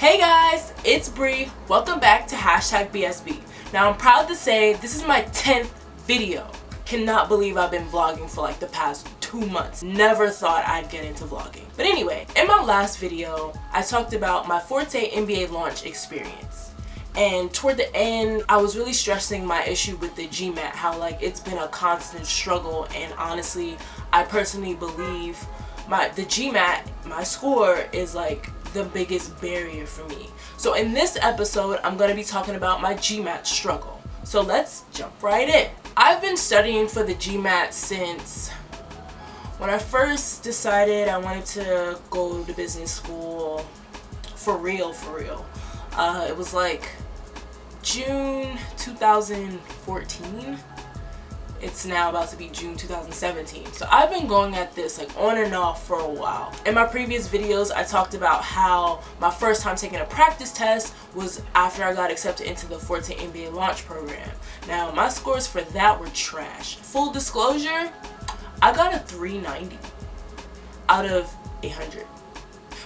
Hey guys, it's Bree. Welcome back to #BSB. Now I'm proud to say this is my 10th video. Cannot believe I've been vlogging for like the past 2 months. Never thought I'd get into vlogging. But anyway, in my last video, I talked about my Forte MBA launch experience. And toward the end, I was really stressing my issue with the Gmat, how like it's been a constant struggle, and honestly, I personally believe the Gmat, my score, is like the biggest barrier for me. So in this episode, I'm going to be talking about my Gmat struggle. So let's jump right in. I've been studying for the Gmat since when I first decided I wanted to go to business school for real. It was like June 2014. It's now about to be June 2017. So I've been going at this like on and off for a while. In my previous videos, I talked about how my first time taking a practice test was after I got accepted into the Forte MBA launch program. Now my scores for that were trash. Full disclosure, I got a 390 out of 800.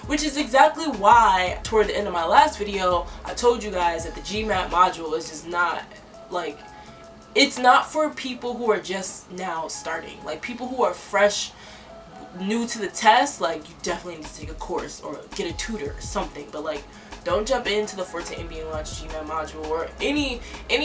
Which is exactly why toward the end of my last video, I told you guys that the Gmat module is just not like, it's not for people who are just now starting. Like people who are fresh, new to the test, like you definitely need to take a course or get a tutor or something. But like, don't jump into the Forte MBA Launch Gmat module or any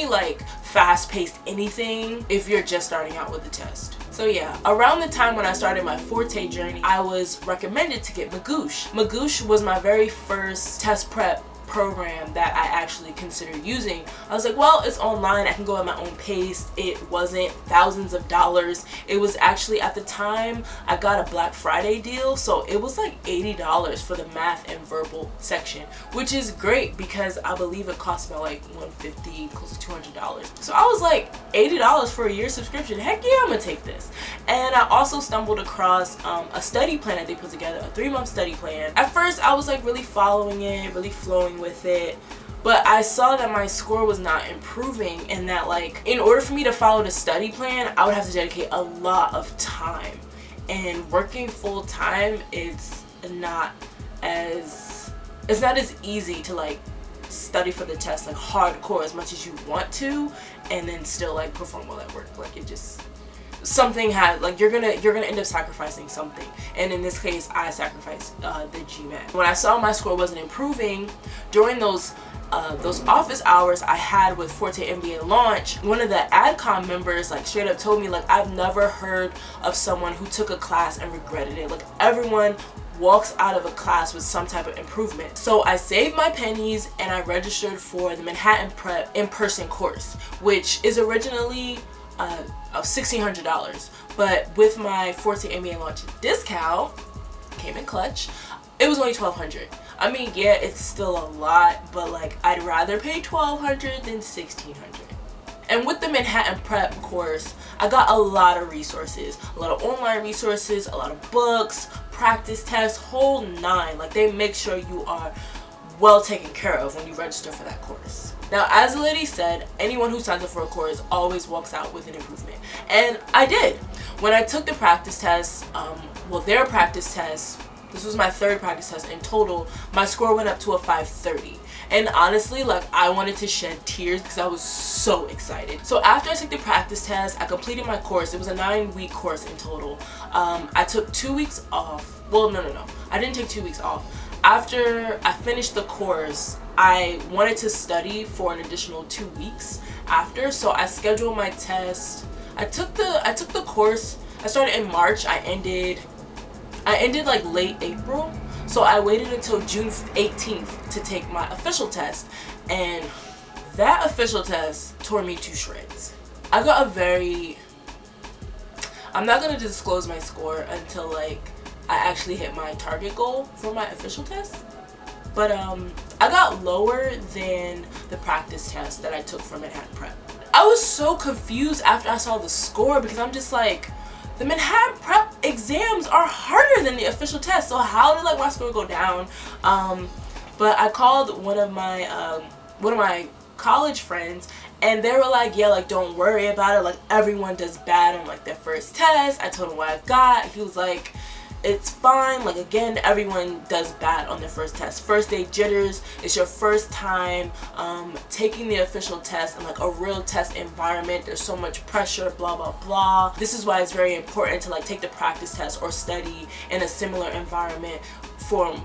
like fast-paced anything if you're just starting out with the test. So yeah, around the time when I started my Forte journey, I was recommended to get Magoosh. Magoosh was my very first test prep program that I actually considered using. I was like, well, it's online, I can go at my own pace. It wasn't thousands of dollars. It was actually, at the time, I got a Black Friday deal, so it was like $80 for the math and verbal section, which is great because I believe it cost me like $150, close to $200. So I was like, $80 for a year subscription, heck yeah, I'm gonna take this. And I also stumbled across a study plan that they put together, a 3-month study plan. At first I was like really following it, really flowing with it, but I saw that my score was not improving, and that like in order for me to follow the study plan, I would have to dedicate a lot of time, and working full time is not as easy to like study for the test like hardcore as much as you want to and then still like perform well at work. Like it just, something has, like you're gonna end up sacrificing something, and in this case I sacrificed the Gmat. When I saw my score wasn't improving during those office hours I had with Forte MBA launch, one of the AdCom members like straight up told me like, I've never heard of someone who took a class and regretted it. Like everyone walks out of a class with some type of improvement. So I saved my pennies and I registered for the Manhattan Prep in-person course, which is originally of $1,600, but with my Forte MBA launch discount, came in clutch, it was only $1,200. I mean, yeah, it's still a lot, but like I'd rather pay $1,200 than $1,600. And with the Manhattan Prep course, I got a lot of resources, a lot of online resources, a lot of books, practice tests, whole nine. Like they make sure you are well taken care of when you register for that course. Now, as the lady said, anyone who signs up for a course always walks out with an improvement. And I did. When I took the practice test, their practice test, this was my 3rd practice test in total, my score went up to a 530. And honestly, like I wanted to shed tears because I was so excited. So after I took the practice test, I completed my course. It was a 9-week course in total. I took 2 weeks off. Well, no. I didn't take 2 weeks off. After I finished the course, I wanted to study for an additional 2 weeks after, so I scheduled my test. I took the course. I started in March. I ended like late April, so I waited until June 18th to take my official test, and that official test tore me to shreds. I got I'm not gonna disclose my score until like I actually hit my target goal for my official test, but I got lower than the practice test that I took for Manhattan Prep. I was so confused after I saw the score because I'm just like, the Manhattan Prep exams are harder than the official test, so how did like my score go down? But I called one of my college friends, and they were like, yeah, like don't worry about it, like everyone does bad on like their first test. I told him what I got. He was like, it's fine. Like, again, everyone does bad on their first test. First day jitters. It's your first time taking the official test in like a real test environment. There's so much pressure, blah blah blah. This is why it's very important to like take the practice test or study in a similar environment for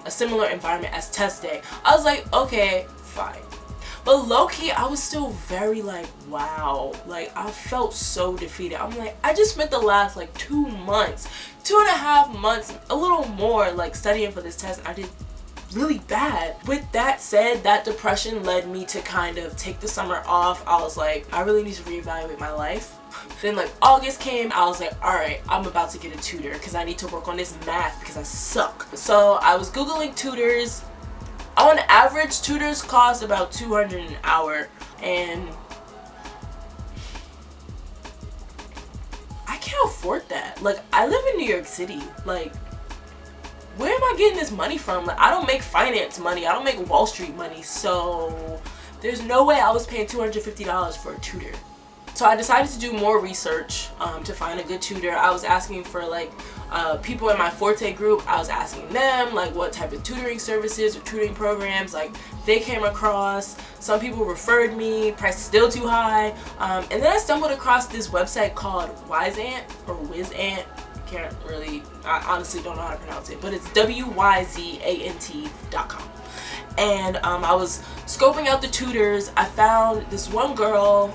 a similar environment as test day. I was like, okay, fine. But low-key, I was still very like, wow. Like, I felt so defeated. I'm like, I just spent the last like 2 months, 2.5 months, a little more, like studying for this test, and I did really bad. With that said, that depression led me to kind of take the summer off. I was like, I really need to reevaluate my life. Then like August came, I was like, alright, I'm about to get a tutor because I need to work on this math because I suck. So I was Googling tutors. On average, tutors cost about $200 an hour, and I can't afford that. Like, I live in New York City. Like, where am I getting this money from? Like, I don't make finance money. I don't make Wall Street money. So there's no way I was paying $250 for a tutor. So I decided to do more research to find a good tutor. I was asking for like people in my Forte group. I was asking them like what type of tutoring services or tutoring programs like they came across. Some people referred me. Price is still too high. And then I stumbled across this website called Wyzant or Wizant. I honestly don't know how to pronounce it, but it's WYZANT.com. And I was scoping out the tutors. I found this one girl.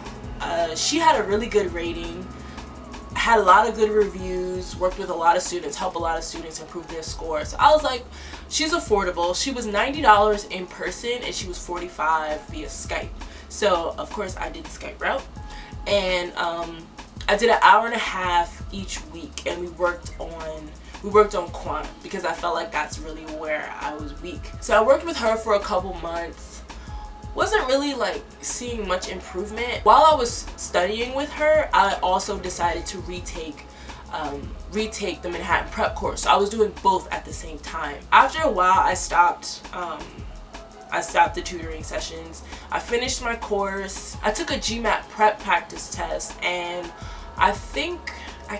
She had a really good rating, had a lot of good reviews, worked with a lot of students, helped a lot of students improve their scores. So I was like, she's affordable. She was $90 in person and she was $45 via Skype. So of course I did the Skype route, and I did an hour and a half each week, and we worked on quant because I felt like that's really where I was weak. So I worked with her for a couple months. Wasn't really like seeing much improvement. While I was studying with her, I also decided to retake the Manhattan prep course. So I was doing both at the same time. After a while, I stopped the tutoring sessions. I finished my course. I took a Gmat prep practice test, and I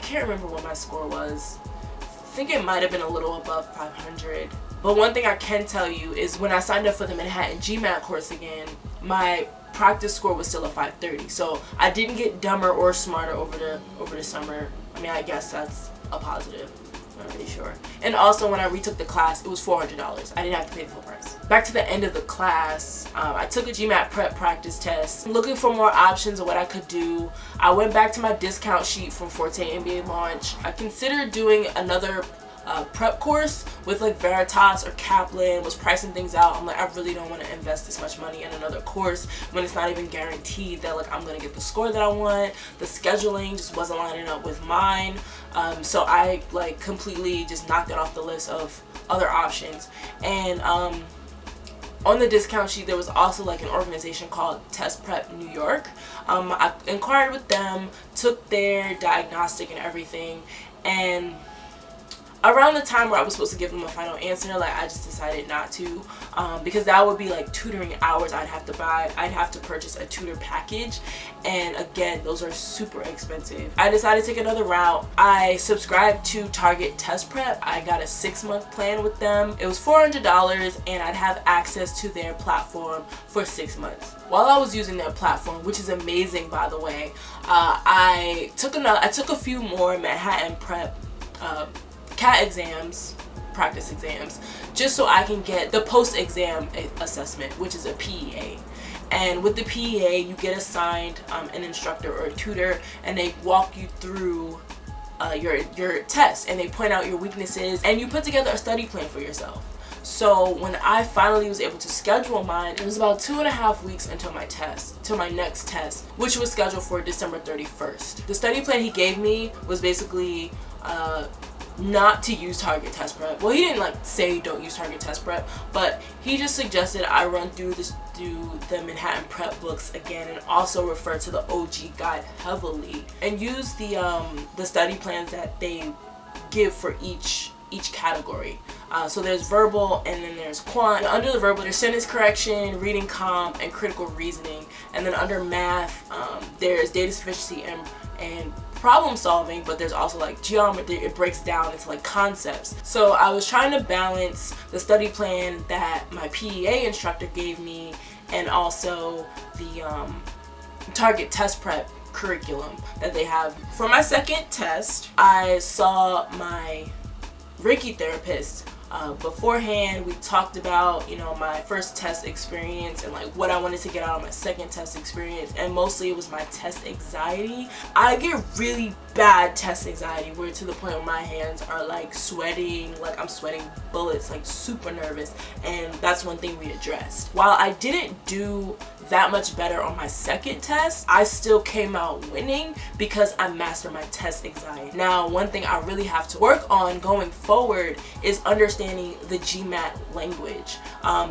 can't remember what my score was. I think it might have been a little above 500. But one thing I can tell you is when I signed up for the Manhattan Gmat course again, my practice score was still a 530. So I didn't get dumber or smarter over the summer. I mean, I guess that's a positive. I'm not really sure. And also when I retook the class, it was $400. I didn't have to pay the full price. Back to the end of the class, I took a Gmat prep practice test. Looking for more options of what I could do. I went back to my discount sheet from Forte MBA Launch. I considered doing another prep course with like Veritas or Kaplan. Was pricing things out. I'm like, I really don't want to invest this much money in another course when it's not even guaranteed that like I'm gonna get the score that I want. The scheduling just wasn't lining up with mine, so I like completely just knocked it off the list of other options. And on the discount sheet there was also like an organization called Test Prep New York. I inquired with them, took their diagnostic and everything, and around the time where I was supposed to give them a final answer, like I just decided not to, because that would be like tutoring hours I'd have to buy. I'd have to purchase a tutor package, and again, those are super expensive. I decided to take another route. I subscribed to Target Test Prep. I got a 6-month plan with them. It was $400, and I'd have access to their platform for 6 months. While I was using their platform, which is amazing by the way, I took a few more Manhattan Prep CAT exams, practice exams, just so I can get the post-exam assessment, which is a PEA. And with the PEA, you get assigned an instructor or a tutor, and they walk you through your test, and they point out your weaknesses, and you put together a study plan for yourself. So when I finally was able to schedule mine, it was about 2.5 weeks until my next test, which was scheduled for December 31st. The study plan he gave me was basically not to use Target Test Prep. Well, he didn't like say don't use Target Test Prep, but he just suggested I run through the Manhattan Prep books again, and also refer to the OG guide heavily, and use the study plans that they give for each category. So there's verbal, and then there's quant. Under the verbal, there's sentence correction, reading comp, and critical reasoning. And then under math, there's data sufficiency and problem solving, but there's also like geometry. It breaks down into like concepts. So I was trying to balance the study plan that my PEA instructor gave me and also the target test prep curriculum that they have. For my second test, I saw my Reiki therapist. Beforehand, we talked about, you know, my first test experience and like what I wanted to get out of my second test experience, and mostly it was my test anxiety. I get really bad test anxiety, where to the point where my hands are like sweating, like I'm sweating bullets, like super nervous, and that's one thing we addressed. While I didn't do that much better on my second test, I still came out winning because I mastered my test anxiety. Now, one thing I really have to work on going forward is understanding the Gmat language.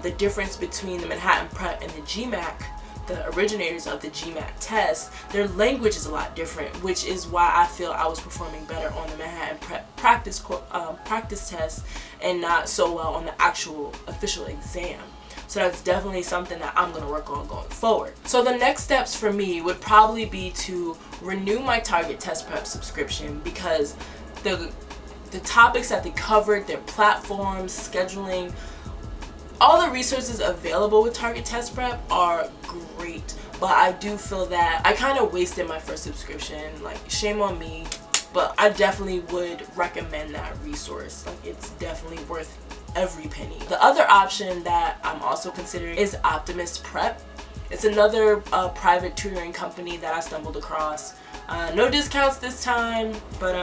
The difference between the Manhattan Prep and the Gmat, the originators of the Gmat test, their language is a lot different, which is why I feel I was performing better on the Manhattan Prep practice test and not so well on the actual official exam. So that's definitely something that I'm going to work on going forward. So the next steps for me would probably be to renew my Target Test Prep subscription, because the topics that they covered, their platforms, scheduling, all the resources available with Target Test Prep are great. But I do feel that I kind of wasted my first subscription. Like, shame on me. But I definitely would recommend that resource. Like, it's definitely worth every penny. The other option that I'm also considering is Optimist Prep. It's another private tutoring company that I stumbled across. No discounts this time, but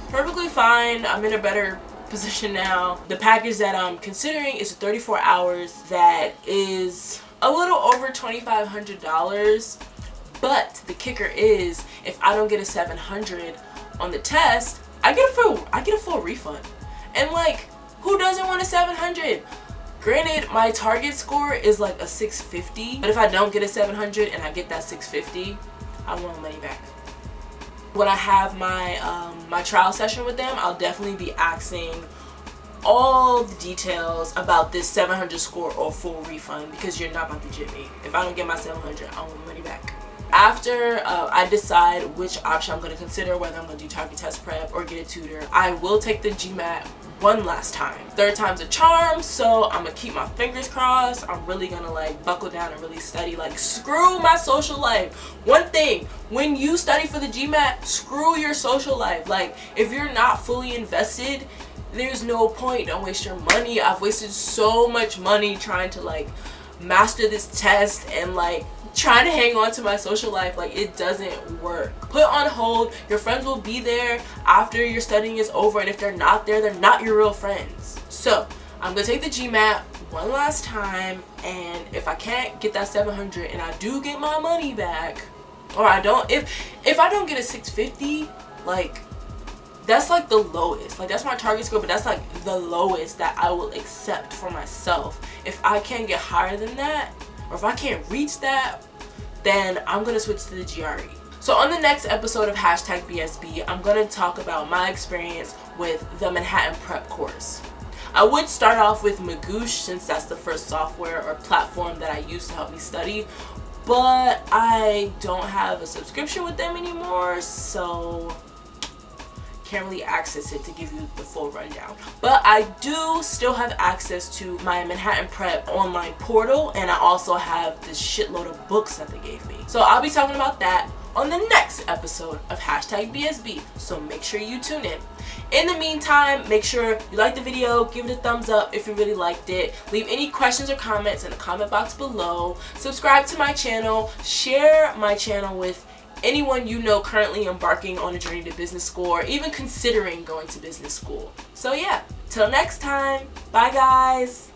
perfectly fine. I'm in a better position now. The package that I'm considering is 34 hours that is a little over $2,500. But the kicker is, if I don't get a 700 on the test, I get a full refund. And like, who doesn't want a 700? Granted, my target score is like a 650, but if I don't get a 700 and I get that 650, I want my money back. When I have my my trial session with them, I'll definitely be asking all the details about this 700 score or full refund, because you're not about to jip me. If I don't get my 700, I want my money back. After I decide which option I'm going to consider, whether I'm going to do Target Test Prep or get a tutor, I will take the Gmat one last time. Third time's a charm, so I'm going to keep my fingers crossed. I'm really going to like buckle down and really study. Like, screw my social life. One thing, when you study for the Gmat, screw your social life. Like, if you're not fully invested, there's no point. Don't waste your money. I've wasted so much money trying to like master this test and like trying to hang on to my social life. Like, it doesn't work. Put on hold. Your friends will be there after your studying is over, and if they're not there, they're not your real friends. So I'm gonna take the Gmat one last time, and if I can't get that 700 and I do get my money back, or I don't, if I don't get a 650, like, that's like the lowest. Like, that's my target score, but that's like the lowest that I will accept for myself. If I can't get higher than that, or if I can't reach that, then I'm gonna switch to the GRE. So on the next episode of #BSB, I'm gonna talk about my experience with the Manhattan Prep course. I would start off with Magoosh, since that's the first software or platform that I use to help me study, but I don't have a subscription with them anymore, so can't really access it to give you the full rundown. But I do still have access to my Manhattan Prep online portal, and I also have this shitload of books that they gave me. So I'll be talking about that on the next episode of #BSB, so make sure you tune in. In the meantime, make sure you like the video, give it a thumbs up if you really liked it, leave any questions or comments in the comment box below, subscribe to my channel, share my channel with anyone you know currently embarking on a journey to business school or even considering going to business school. So yeah, till next time, bye guys!